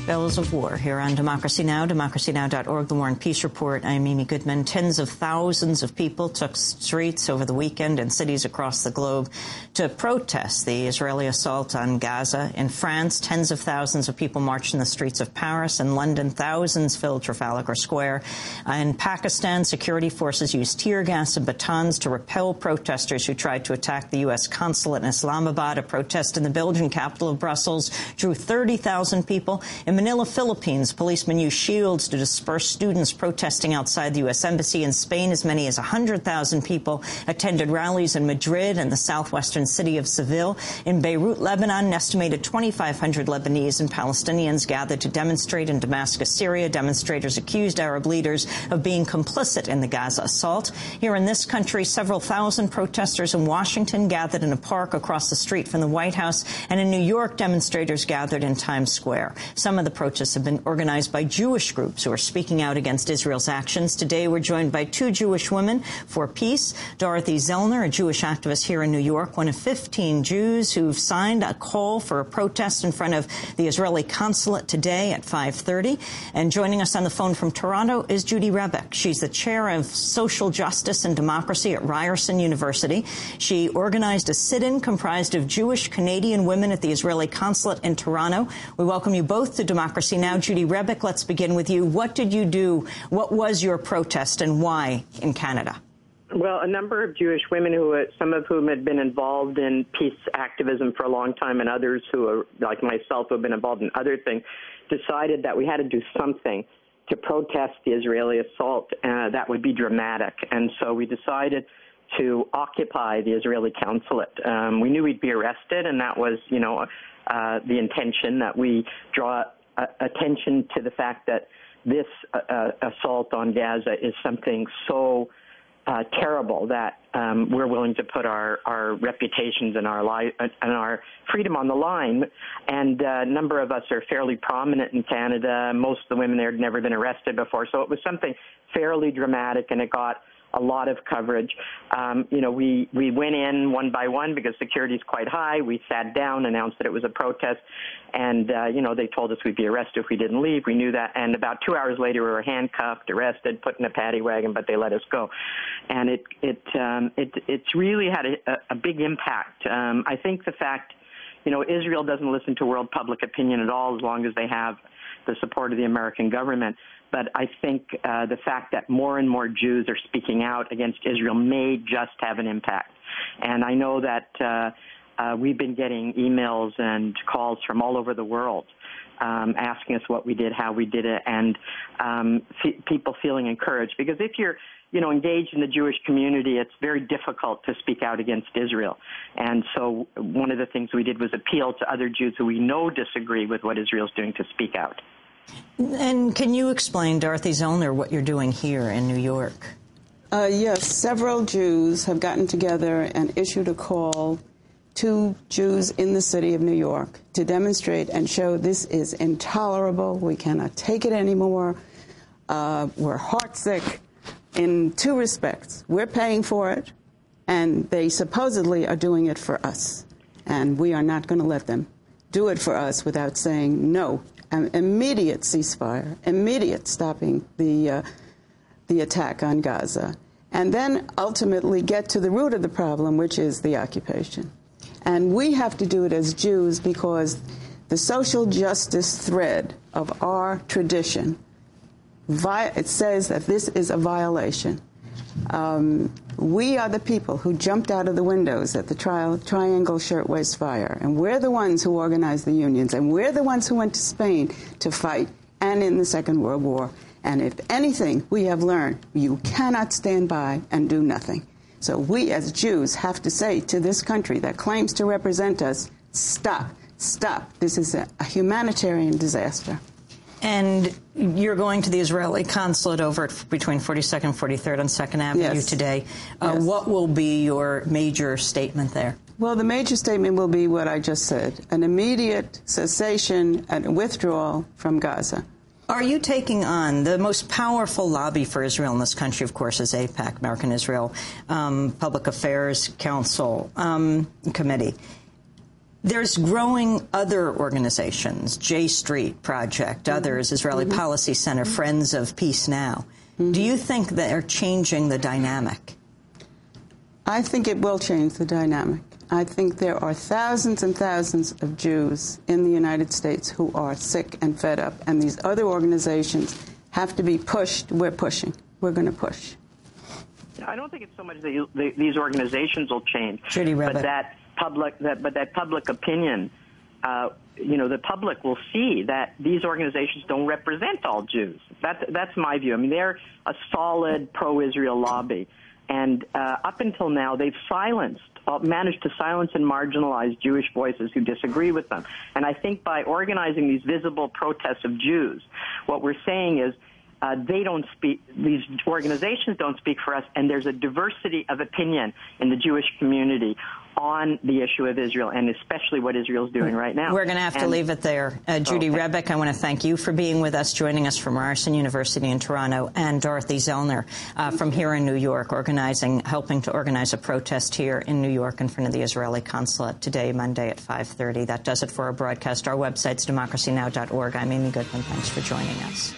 Bells of War here on Democracy Now!, democracynow.org, The War and Peace Report. I'm Amy Goodman. Tens of thousands of people took streets over the weekend in cities across the globe to protest the Israeli assault on Gaza. In France, tens of thousands of people marched in the streets of Paris. In London, thousands filled Trafalgar Square. In Pakistan, security forces used tear gas and batons to repel protesters who tried to attack the U.S. consulate in Islamabad. A protest in the Belgian capital of Brussels drew 30,000 people. In Manila, Philippines, policemen used shields to disperse students protesting outside the U.S. Embassy. In Spain, as many as 100,000 people attended rallies in Madrid and the southwestern city of Seville. In Beirut, Lebanon, an estimated 2,500 Lebanese and Palestinians gathered to demonstrate in Damascus, Syria. Demonstrators accused Arab leaders of being complicit in the Gaza assault. Here in this country, several thousand protesters in Washington gathered in a park across the street from the White House. And in New York, demonstrators gathered in Times Square. Some of the protests have been organized by Jewish groups who are speaking out against Israel's actions. Today, we're joined by two Jewish women for peace. Dorothy Zellner, a Jewish activist here in New York, one of 15 Jews who've signed a call for a protest in front of the Israeli consulate today at 5:30. And joining us on the phone from Toronto is Judy Rebick. She's the chair of social justice and democracy at Ryerson University. She organized a sit-in comprised of Jewish Canadian women at the Israeli consulate in Toronto. We welcome you both to Democracy Now! Judy Rebick, let's begin with you. What did you do? What was your protest and why in Canada? Well, a number of Jewish women, some of whom had been involved in peace activism for a long time, and others who are, like myself, who have been involved in other things, decided that we had to do something to protest the Israeli assault that would be dramatic. And so we decided to occupy the Israeli consulate. We knew we'd be arrested, and that was, the intention, that we draw attention to the fact that this assault on Gaza is something so terrible that we're willing to put our reputations and our freedom on the line. And a number of us are fairly prominent in Canada. Most of the women there had never been arrested before. So it was something fairly dramatic, and it got a lot of coverage. We went in one by one because security is quite high. We sat down, announced that it was a protest, and, they told us we'd be arrested if we didn't leave. We knew that. And about 2 hours later, we were handcuffed, arrested, put in a paddy wagon, but they let us go. And it's really had a big impact. I think the fact, Israel doesn't listen to world public opinion at all as long as they have the support of the American government. But I think the fact that more and more Jews are speaking out against Israel may just have an impact. And I know that we've been getting emails and calls from all over the world asking us what we did, how we did it, and people feeling encouraged. Because if you're engaged in the Jewish community, it's very difficult to speak out against Israel. And so one of the things we did was appeal to other Jews who we know disagree with what Israel's doing to speak out. And can you explain, Dorothy Zellner, what you're doing here in New York? Yes, several Jews have gotten together and issued a call to Jews in the city of New York to demonstrate and show this is intolerable. We cannot take it anymore. We're heartsick in two respects. We're paying for it, and they supposedly are doing it for us. And we are not going to let them do it for us without saying no. Immediate ceasefire, immediate stopping the attack on Gaza, and then ultimately get to the root of the problem, which is the occupation. And we have to do it as Jews because the social justice thread of our tradition, it says that this is a violation. We are the people who jumped out of the windows at the Triangle Shirtwaist Fire, and we're the ones who organized the unions, and we're the ones who went to Spain to fight, and in the Second World War. And if anything we have learned, you cannot stand by and do nothing. So we as Jews have to say to this country that claims to represent us, stop, stop. This is a humanitarian disaster. And you're going to the Israeli consulate over between 42nd and 43rd on 2nd Avenue today. Yes. What will be your major statement there? Well, the major statement will be what I just said, an immediate cessation and withdrawal from Gaza. Are you taking on the most powerful lobby for Israel in this country, of course, is AIPAC, American Israel Public Affairs Council Committee. There's growing other organizations, J Street Project, others, Israeli Policy Center, Friends of Peace Now. Do you think they're changing the dynamic? I think it will change the dynamic. I think there are thousands and thousands of Jews in the United States who are sick and fed up, and these other organizations have to be pushed. We're pushing. We're going to push. I don't think it's so much that these organizations will change, Judy Rebick. but that public opinion, the public will see that these organizations don't represent all Jews. That's my view. I mean, they're a solid pro-Israel lobby, and up until now, they've managed to silence and marginalize Jewish voices who disagree with them. And I think by organizing these visible protests of Jews, what we're saying is, they don't speak, these organizations don't speak for us, and there's a diversity of opinion in the Jewish community on the issue of Israel, and especially what Israel's doing right now. We're going to have to leave it there. Judy Rebick, I want to thank you for being with us, joining us from Ryerson University in Toronto, and Dorothy Zellner from here in New York, helping to organize a protest here in New York in front of the Israeli consulate today, Monday at 5:30. That does it for our broadcast. Our website's democracynow.org. I'm Amy Goodman. Thanks for joining us.